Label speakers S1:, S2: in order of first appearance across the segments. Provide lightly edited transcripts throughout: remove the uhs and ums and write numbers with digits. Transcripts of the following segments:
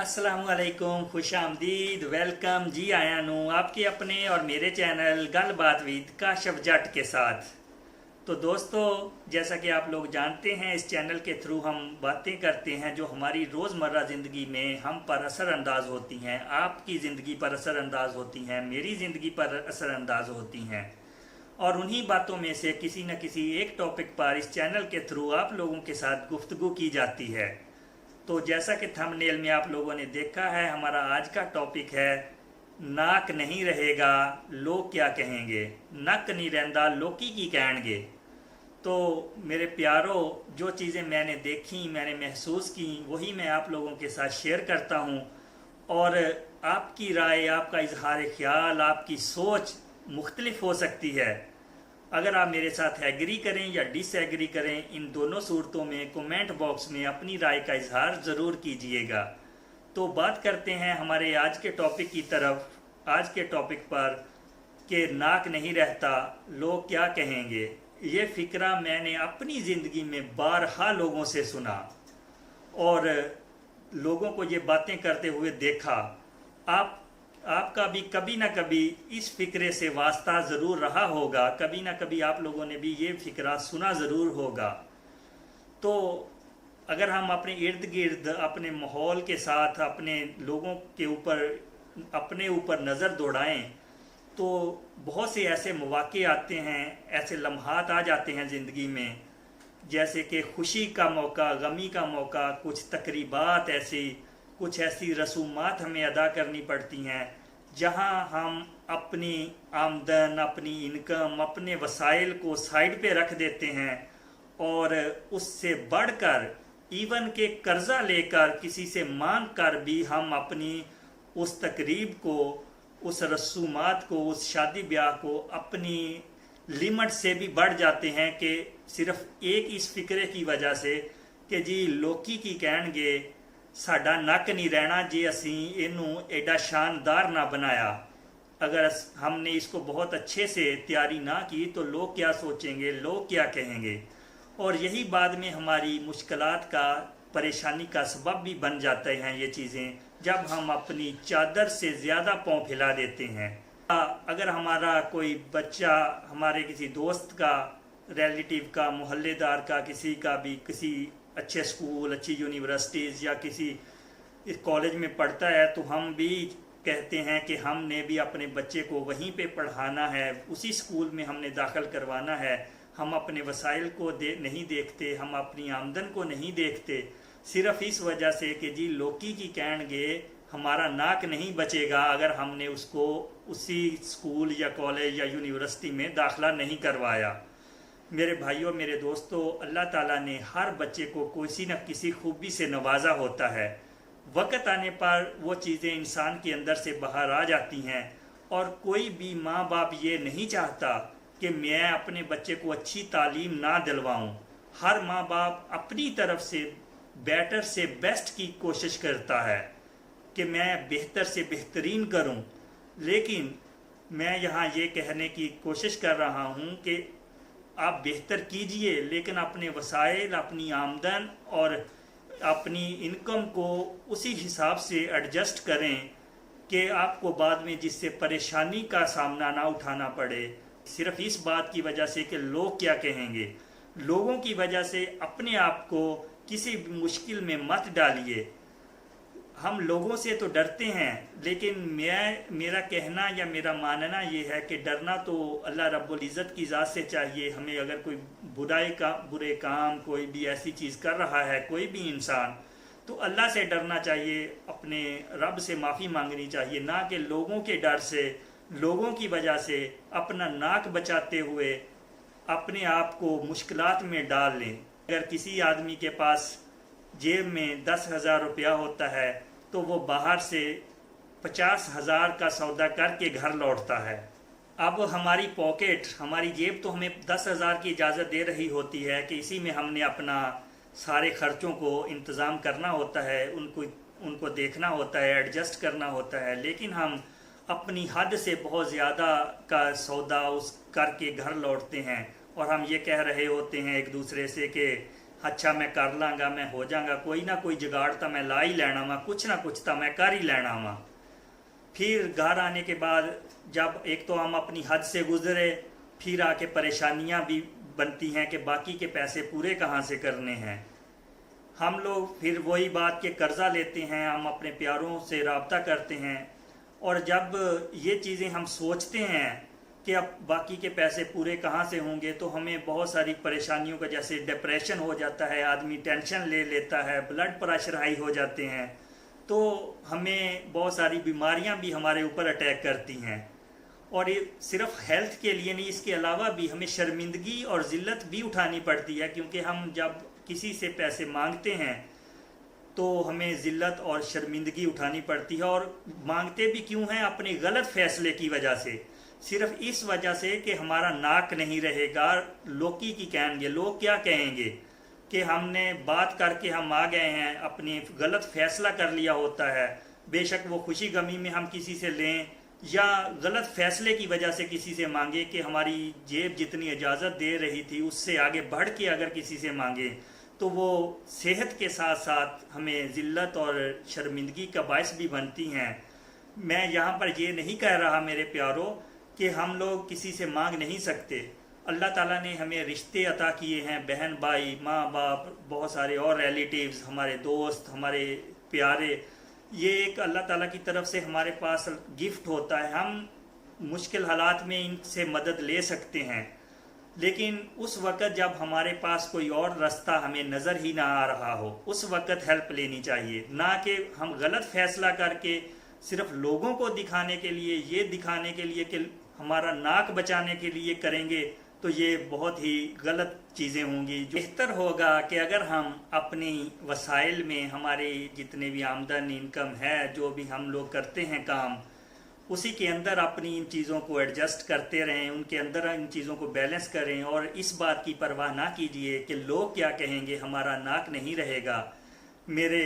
S1: असलामुअलैकुम, खुश आमदीद, वेलकम जी आया नू आपके अपने और मेरे चैनल गलबात विद काशफ जट के साथ। तो दोस्तों, जैसा कि आप लोग जानते हैं, इस चैनल के थ्रू हम बातें करते हैं जो हमारी रोज़मर्रा ज़िंदगी में हम पर असर अंदाज होती हैं, आपकी ज़िंदगी पर असर अंदाज होती हैं, मेरी ज़िंदगी पर असर अंदाज होती हैं। और उन्हीं बातों में से किसी न किसी एक टॉपिक पर इस चैनल के थ्रू आप लोगों के साथ गुफ्तगू की जाती है। तो जैसा कि थंबनेल में आप लोगों ने देखा है, हमारा आज का टॉपिक है नाक नहीं रहेगा लोग क्या कहेंगे, नक नहीं रहंदा लोकी की कहेंगे। तो मेरे प्यारों, जो चीज़ें मैंने देखी, मैंने महसूस की, वही मैं आप लोगों के साथ शेयर करता हूँ। और आपकी राय, आपका इजहार ख्याल, आपकी सोच मुख्तलिफ हो सकती है। अगर आप मेरे साथ एग्री करें या डिस एग्री करें, इन दोनों सूरतों में कमेंट बॉक्स में अपनी राय का इजहार ज़रूर कीजिएगा। तो बात करते हैं हमारे आज के टॉपिक की तरफ। आज के टॉपिक पर कि नाक नहीं रहता लोग क्या कहेंगे, ये फ़िक्रा मैंने अपनी ज़िंदगी में बारहा लोगों से सुना और लोगों को ये बातें करते हुए देखा। आपका भी कभी ना कभी इस फिक्रे से वास्ता ज़रूर रहा होगा, कभी ना कभी आप लोगों ने भी ये फिक्रा सुना ज़रूर होगा। तो अगर हम अपने इर्द गिर्द, अपने माहौल के साथ, अपने लोगों के ऊपर, अपने ऊपर नज़र दौड़ाएं, तो बहुत से ऐसे मौक़े आते हैं, ऐसे लम्हात आ जाते हैं ज़िंदगी में, जैसे कि खुशी का मौका, गमी का मौका, कुछ तकरीबात ऐसी, कुछ ऐसी रसूमात हमें अदा करनी पड़ती हैं जहां हम अपनी आमदन, अपनी इनकम, अपने वसाइल को साइड पे रख देते हैं और उससे बढ़कर इवन के कर्जा लेकर, किसी से मांग कर भी हम अपनी उस तकरीब को, उस रसूमात को, उस शादी ब्याह को अपनी लिमिट से भी बढ़ जाते हैं कि सिर्फ एक इस फिक्रे की वजह से कि जी लोकी की कहणगे साडा नक नहीं रहना जे असी इनू एडा शानदार ना बनाया। अगर हमने इसको बहुत अच्छे से तैयारी ना की तो लोग क्या सोचेंगे, लोग क्या कहेंगे। और यही बाद में हमारी मुश्किलात का, परेशानी का सबब भी बन जाते हैं ये चीज़ें, जब हम अपनी चादर से ज़्यादा पाँव फैला देते हैं। अगर हमारा कोई बच्चा, हमारे किसी दोस्त का, रिलेटिव का, मोहल्लेदार का, किसी का भी किसी अच्छे स्कूल, अच्छी यूनिवर्सिटीज़ या किसी इस कॉलेज में पढ़ता है, तो हम भी कहते हैं कि हमने भी अपने बच्चे को वहीं पे पढ़ाना है, उसी स्कूल में हमने दाखिल करवाना है। हम अपने वसाइल को नहीं देखते, हम अपनी आमदन को नहीं देखते, सिर्फ इस वजह से कि जी लोकी की कहेंगे हमारा नाक नहीं बचेगा अगर हमने उसको उसी स्कूल या कॉलेज या यूनिवर्सिटी में दाखिला नहीं करवाया। मेरे भाइयों, मेरे दोस्तों, अल्लाह ताला ने हर बच्चे को किसी न किसी खूबी से नवाजा होता है। वक्त आने पर वो चीज़ें इंसान के अंदर से बाहर आ जाती हैं और कोई भी माँ बाप ये नहीं चाहता कि मैं अपने बच्चे को अच्छी तालीम ना दिलवाऊं। हर माँ बाप अपनी तरफ से बेटर से बेस्ट की कोशिश करता है कि मैं बेहतर से बेहतरीन करूं। लेकिन मैं यहाँ ये कहने की कोशिश कर रहा हूँ कि आप बेहतर कीजिए, लेकिन अपने वसाइल, अपनी आमदन और अपनी इनकम को उसी हिसाब से एडजस्ट करें कि आपको बाद में जिससे परेशानी का सामना ना उठाना पड़े, सिर्फ इस बात की वजह से कि लोग क्या कहेंगे। लोगों की वजह से अपने आप को किसी भी मुश्किल में मत डालिए। हम लोगों से तो डरते हैं, लेकिन मेरा कहना या मेरा मानना ये है कि डरना तो अल्लाह रब्बुल इज़्ज़त की ज़ात से चाहिए। हमें अगर कोई बुरे काम, कोई भी ऐसी चीज़ कर रहा है कोई भी इंसान, तो अल्लाह से डरना चाहिए, अपने रब से माफ़ी मांगनी चाहिए, ना कि लोगों के डर से, लोगों की वजह से अपना नाक बचाते हुए अपने आप को मुश्किलात में डाल लें। अगर किसी आदमी के पास जेब में 10,000 रुपया होता है तो वो बाहर से 50,000 का सौदा करके घर लौटता है। अब हमारी पॉकेट, हमारी जेब तो हमें 10,000 की इजाज़त दे रही होती है कि इसी में हमने अपना सारे खर्चों को इंतज़ाम करना होता है, उनको देखना होता है, एडजस्ट करना होता है। लेकिन हम अपनी हद से बहुत ज़्यादा का सौदा उस करके घर लौटते हैं और हम ये कह रहे होते हैं एक दूसरे से कि अच्छा मैं कर लांगा, मैं हो जाऊंगा, कोई ना कोई जुगाड़ तो मैं ला ही लेना वा, कुछ ना कुछ तो मैं कर ही लेना वा। फिर घर आने के बाद जब एक तो हम अपनी हद से गुजरे, फिर आके परेशानियां भी बनती हैं कि बाकी के पैसे पूरे कहाँ से करने हैं। हम लोग फिर वही बात के कर्जा लेते हैं, हम अपने प्यारों से रब्ता करते हैं, और जब ये चीज़ें हम सोचते हैं कि अब बाकी के पैसे पूरे कहाँ से होंगे, तो हमें बहुत सारी परेशानियों का, जैसे डिप्रेशन हो जाता है, आदमी टेंशन ले लेता है, ब्लड प्रेशर हाई हो जाते हैं, तो हमें बहुत सारी बीमारियां भी हमारे ऊपर अटैक करती हैं। और ये सिर्फ हेल्थ के लिए नहीं, इसके अलावा भी हमें शर्मिंदगी और ज़िल्लत भी उठानी पड़ती है, क्योंकि हम जब किसी से पैसे मांगते हैं तो हमें ज़िल्लत और शर्मिंदगी उठानी पड़ती है। और मांगते भी क्यों हैं? अपने गलत फैसले की वजह से, सिर्फ इस वजह से कि हमारा नाक नहीं रहेगा, लोकी की कहेंगे, लोग क्या कहेंगे कि हमने बात करके हम आ गए हैं, अपनी गलत फैसला कर लिया होता है। बेशक वो खुशी गमी में हम किसी से लें या गलत फैसले की वजह से किसी से मांगे, कि हमारी जेब जितनी इजाज़त दे रही थी उससे आगे बढ़ के अगर किसी से मांगे, तो वो सेहत के साथ साथ हमें ज़िल्लत और शर्मिंदगी का बायस भी बनती हैं। मैं यहाँ पर ये नहीं कह रहा मेरे प्यारों कि हम लोग किसी से मांग नहीं सकते। अल्लाह ताला ने हमें रिश्ते अता किए हैं, बहन भाई, माँ बाप, बहुत सारे और रिलेटिव्स, हमारे दोस्त, हमारे प्यारे, ये एक अल्लाह ताला की तरफ से हमारे पास गिफ्ट होता है। हम मुश्किल हालात में इनसे मदद ले सकते हैं, लेकिन उस वक़्त जब हमारे पास कोई और रास्ता हमें नज़र ही ना आ रहा हो, उस वक़्त हेल्प लेनी चाहिए। ना कि हम गलत फैसला करके सिर्फ लोगों को दिखाने के लिए, ये दिखाने के लिए कि हमारा नाक बचाने के लिए करेंगे, तो ये बहुत ही गलत चीज़ें होंगी। जो बेहतर होगा कि अगर हम अपनी वसाइल में, हमारे जितने भी आमदन इनकम है, जो भी हम लोग करते हैं काम, उसी के अंदर अपनी इन चीज़ों को एडजस्ट करते रहें, उनके अंदर इन चीज़ों को बैलेंस करें, और इस बात की परवाह ना कीजिए कि लोग क्या कहेंगे, हमारा नाक नहीं रहेगा। मेरे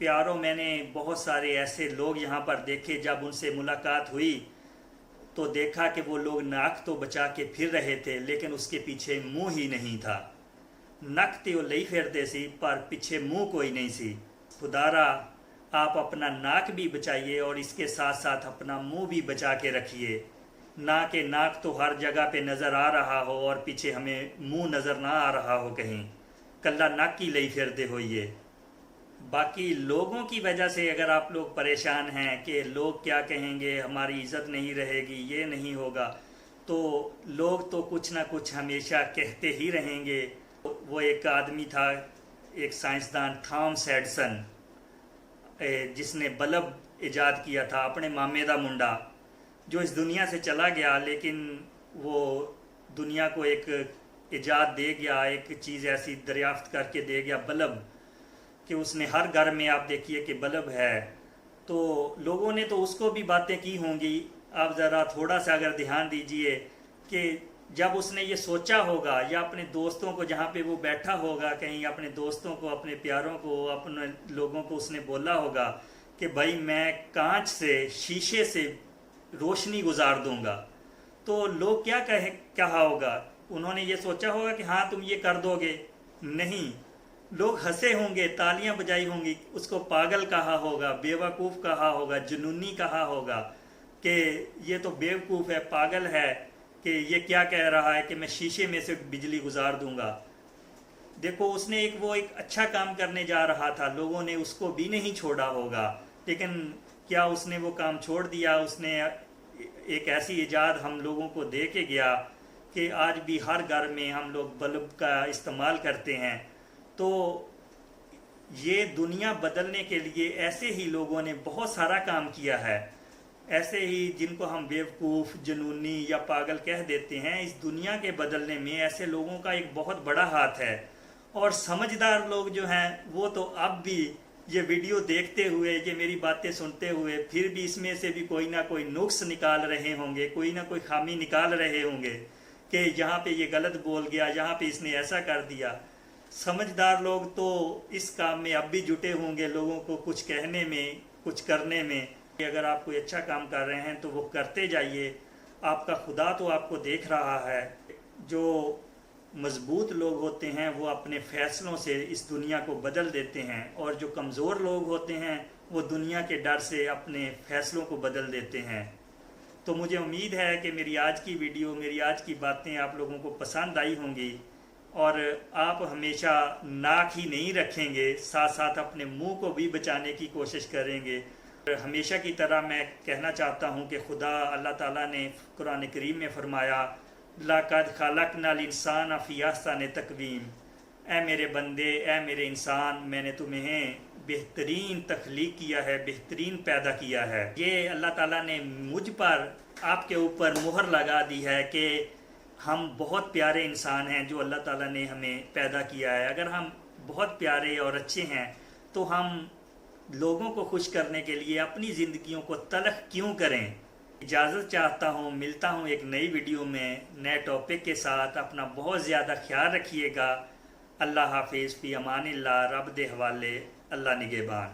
S1: प्यारों, मैंने बहुत सारे ऐसे लोग यहाँ पर देखे, जब उनसे मुलाकात हुई तो देखा कि वो लोग नाक तो बचा के फिर रहे थे, लेकिन उसके पीछे मुंह ही नहीं था। नक तो लई फिरते सी, पर पीछे मुंह कोई नहीं सी। खुदारा आप अपना नाक भी बचाइए और इसके साथ साथ अपना मुंह भी बचा के रखिए, ना कि नाक तो हर जगह पे नज़र आ रहा हो और पीछे हमें मुंह नज़र ना आ रहा हो कहीं। कल्ला नाक की लई फिरते होइए। बाकी लोगों की वजह से अगर आप लोग परेशान हैं कि लोग क्या कहेंगे, हमारी इज़्ज़त नहीं रहेगी, ये नहीं होगा, तो लोग तो कुछ ना कुछ हमेशा कहते ही रहेंगे। वो एक आदमी था, एक साइंसदान, थॉमस एडिसन, जिसने बल्ब इजाद किया था, अपने मामे दा मुंडा, जो इस दुनिया से चला गया, लेकिन वो दुनिया को एक इजाद दे गया, एक चीज़ ऐसी दरियाफ्त करके दे गया, बल्ब, कि उसने हर घर में, आप देखिए कि बल्ब है। तो लोगों ने तो उसको भी बातें की होंगी। आप ज़रा थोड़ा सा अगर ध्यान दीजिए कि जब उसने ये सोचा होगा, या अपने दोस्तों को, जहाँ पे वो बैठा होगा कहीं, अपने दोस्तों को, अपने प्यारों को, अपने लोगों को उसने बोला होगा कि भाई मैं कांच से, शीशे से रोशनी गुजार दूंगा, तो लोग क्या कहा होगा? उन्होंने ये सोचा होगा कि हाँ तुम ये कर दोगे? नहीं, लोग हंसे होंगे, तालियां बजाई होंगी, उसको पागल कहा होगा, बेवकूफ़ कहा होगा, जुनूनी कहा होगा कि ये तो बेवकूफ़ है, पागल है, कि ये क्या कह रहा है कि मैं शीशे में से बिजली गुजार दूंगा। देखो, उसने एक अच्छा काम करने जा रहा था, लोगों ने उसको भी नहीं छोड़ा होगा, लेकिन क्या उसने वो काम छोड़ दिया? उसने एक ऐसी इजाद हम लोगों को दे के गया कि आज भी हर घर में हम लोग बल्ब का इस्तेमाल करते हैं। तो ये दुनिया बदलने के लिए ऐसे ही लोगों ने बहुत सारा काम किया है। ऐसे ही जिनको हम बेवकूफ़, जुनूनी या पागल कह देते हैं, इस दुनिया के बदलने में ऐसे लोगों का एक बहुत बड़ा हाथ है। और समझदार लोग जो हैं वो तो अब भी ये वीडियो देखते हुए, ये मेरी बातें सुनते हुए, फिर भी इसमें से भी कोई ना कोई नुक्स निकाल रहे होंगे, कोई ना कोई खामी निकाल रहे होंगे कि यहाँ पे ये गलत बोल गया, यहाँ पे इसने ऐसा कर दिया। समझदार लोग तो इस काम में अब भी जुटे होंगे, लोगों को कुछ कहने में, कुछ करने में। अगर आप कोई अच्छा काम कर रहे हैं तो वो करते जाइए, आपका खुदा तो आपको देख रहा है। जो مضبوط لوگ ہوتے ہیں وہ اپنے فیصلوں سے اس دنیا کو بدل دیتے ہیں، اور جو کمزور لوگ ہوتے ہیں وہ دنیا کے ڈر سے اپنے فیصلوں کو بدل دیتے ہیں۔ تو مجھے امید ہے کہ میری آج کی ویڈیو، میری آج کی باتیں آپ لوگوں کو پسند آئی ہوں گی، اور آپ ہمیشہ ناک ہی نہیں رکھیں گے، ساتھ ساتھ اپنے منہ کو بھی بچانے کی کوشش کریں گے۔ ہمیشہ کی طرح میں کہنا چاہتا ہوں کہ خدا اللہ تعالیٰ نے قرآن کریم میں فرمایا لَقَدْ خَلَقْنَا الْإِنسَانَ فِي أَحْسَنِ تَقْوِيمٍ، اے میرے بندے، اے میرے انسان، میں نے تمہیں بہترین تخلیق کیا ہے، بہترین پیدا کیا ہے۔ یہ اللہ تعالیٰ نے مجھ پر، آپ کے اوپر مہر لگا دی ہے کہ ہم بہت پیارے انسان ہیں جو اللہ تعالیٰ نے ہمیں پیدا کیا ہے۔ اگر ہم بہت پیارے اور اچھے ہیں تو ہم لوگوں کو خوش کرنے کے لیے اپنی زندگیوں کو تلخ کیوں کریں؟ اجازت چاہتا ہوں، ملتا ہوں ایک نئی ویڈیو میں نئے ٹاپک کے ساتھ۔ اپنا بہت زیادہ خیال رکھیے گا۔ اللہ حافظ، فی امان اللہ، رب دے حوالے، اللہ نگہبان۔